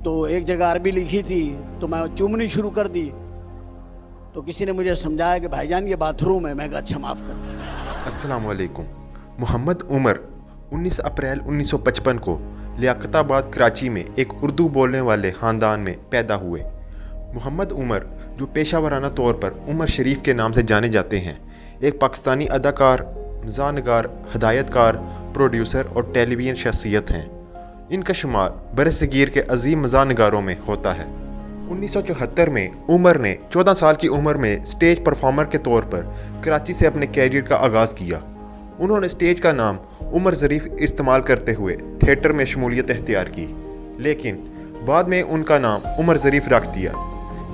तो एक जगह अरबी लिखी थी तो मैं चूमनी शुरू कर दी, तो किसी ने मुझे समझाया कि भाईजान ये बाथरूम है। मैं कहा अच्छा माफ़ कर। अस्सलाम वालेकुम। मोहम्मद उमर 19 अप्रैल 1955 को लियाकताबाद कराची में एक उर्दू बोलने वाले ख़ानदान में पैदा हुए। मोहम्मद उमर, जो पेशावराना तौर पर उमर शरीफ के नाम से जाने जाते हैं, एक पाकिस्तानी अदाकार, मज़ाहनगार, हदायतकार, प्रोड्यूसर और टेलीविज़न शख्सियत हैं। इनका शुमार बरसगीर के अजीम मज़ाहनगारों में होता है। 1974 में उमर ने 14 साल की उम्र में स्टेज परफॉर्मर के तौर पर कराची से अपने कैरियर का आगाज़ किया। उन्होंने स्टेज का नाम उमर ज़रीफ़ इस्तेमाल करते हुए थिएटर में शमूलियत इख्तियार की, लेकिन बाद में उनका नाम उमर ज़रीफ़ रख दिया।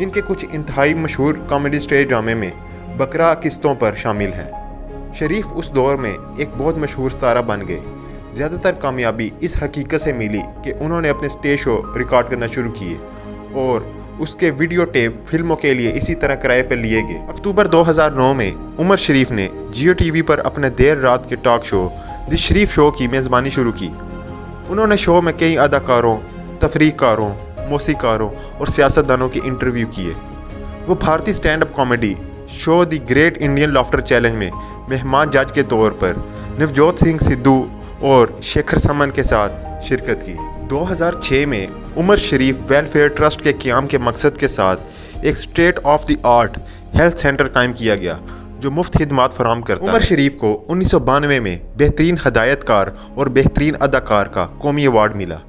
इनके कुछ इंतहाई मशहूर कॉमेडी स्टेज ड्रामे में बकरा किस्तों पर शामिल हैं। शरीफ उस दौर में एक बहुत मशहूर सितारा बन गए। ज़्यादातर कामयाबी इस हकीकत से मिली कि उन्होंने अपने स्टेज शो रिकॉर्ड करना शुरू किए और उसके वीडियो टेप फिल्मों के लिए इसी तरह किराए पर लिए गए। अक्टूबर 2009 में उमर शरीफ ने जियो टीवी पर अपने देर रात के talk show the Sharif show की मेज़बानी शुरू की। उन्होंने शो में कई अदाकारों, तफरीकारों, मौसीकारों और सियासतदानों के इंटरव्यू किए। वो भारतीय stand up comedy show the great Indian laughter challenge में मेहमान जज के तौर पर नवजोत सिंह सिद्धू और शेखर समन के साथ शिरकत की। 2006 में उमर शरीफ वेलफेयर ट्रस्ट के क़याम के मकसद के साथ एक state of the art health centre कायम किया गया जो मुफ्त खिदमात फराहम करता है। उमर शरीफ को 1992 में बेहतरीन हदायतकार और बेहतरीन अदाकार का कौमी अवार्ड मिला।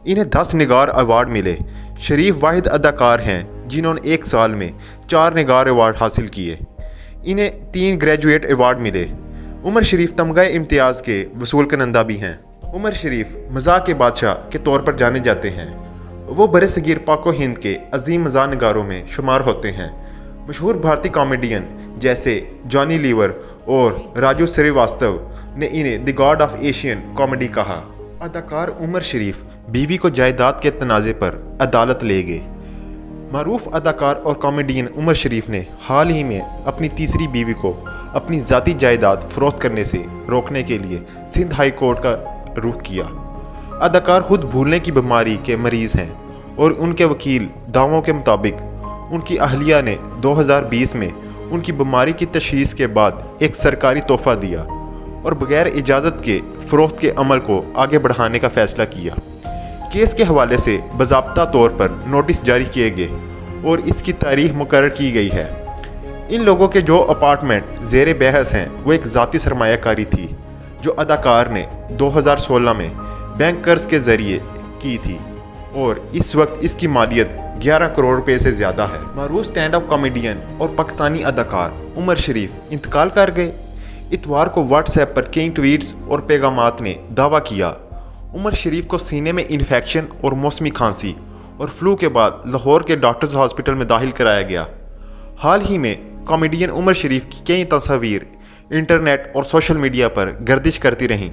इन्हें 10 निगार अवार्ड मिले। शरीफ वाहिद अदाकार हैं जिन्होंने एक साल में 4 निगार अवार्ड हासिल किए। इन्हें 3 ग्रेजुएट अवार्ड मिले। उमर शरीफ तमगा इम्तियाज़ के वसूल करंदा भी हैं। उमर शरीफ मज़ाक के बादशाह के तौर पर जाने जाते हैं। वो बरसगीर पाको हिंद के अजीम मज़ाहनगारों में शुमार होते हैं। मशहूर भारतीय कॉमेडियन जैसे जॉनी लीवर और राजू श्रीवास्तव ने इन्हें the God of Asian comedy कहा। अदाकार उमर शरीफ बीवी को जायदाद के तनाज़े पर अदालत ले गए। मारूफ अदाकार और कॉमेडियन उमर शरीफ ने हाल ही में अपनी तीसरी बीवी को अपनी ज़ाती जायदाद फ़रोख्त करने से रोकने के लिए सिंध हाई कोर्ट का रुख किया। अदाकार खुद भूलने की बीमारी के मरीज़ हैं और उनके वकील दावों के मुताबिक उनकी अहलिया ने 2020 में उनकी बीमारी की तशख़ीस के बाद एक सरकारी तोहफ़ा दिया और बग़ैर इजाज़त के फ़रोख्त के अमल को आगे बढ़ाने का फ़ैसला किया। केस के हवाले से बाज़ाब्ता तौर पर नोटिस जारी किए गए और इसकी तारीख मुकर्रर की गई है। इन लोगों के जो अपार्टमेंट ज़ेर बहस हैं वो एक ज़ाती सरमायाकारी थी जो अदाकार ने 2016 में बैंक कर्ज के ज़रिए की थी और इस वक्त इसकी मालियत 11 करोड़ रुपए से ज़्यादा है। मारूफ स्टैंड अप कॉमेडियन और पाकिस्तानी अदाकार उमर शरीफ इंतकाल कर गए। इतवार को व्हाट्सएप पर कई ट्वीट्स और पैगामात ने दावा किया। उमर शरीफ को सीने में इन्फेक्शन और मौसमी खांसी और फ्लू के बाद लाहौर के डॉक्टर्स हॉस्पिटल में दाखिल कराया गया। हाल ही में कॉमेडियन उमर शरीफ की कई तस्वीर इंटरनेट और सोशल मीडिया पर गर्दिश करती रहीं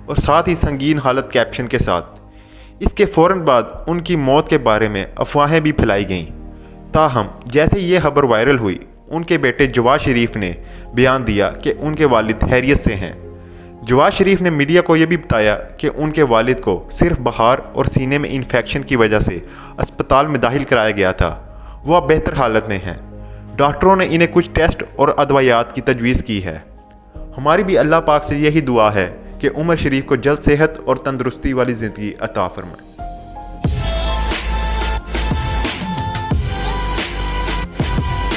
और साथ ही संगीन हालत कैप्शन के साथ। इसके फ़ौरन बाद उनकी मौत के बारे में अफवाहें भी फैलाई गईं। ताहम जैसे ये खबर वायरल हुई, उनके बेटे जवाद शरीफ ने बयान दिया कि उनके वालिद खैरियत से हैं। जवाद शरीफ ने मीडिया को यह भी बताया कि उनके वालिद को सिर्फ बुखार और सीने में इन्फेक्शन की वजह से अस्पताल में दाखिल कराया गया था। वो अब बेहतर हालत में हैं। डॉक्टरों ने इन्हें कुछ टेस्ट और अदवायात की तजवीज़ की है। हमारी भी अल्लाह पाक से यही दुआ है कि उमर शरीफ को जल्द सेहत और तंदुरुस्ती वाली ज़िंदगी अता फरमाए।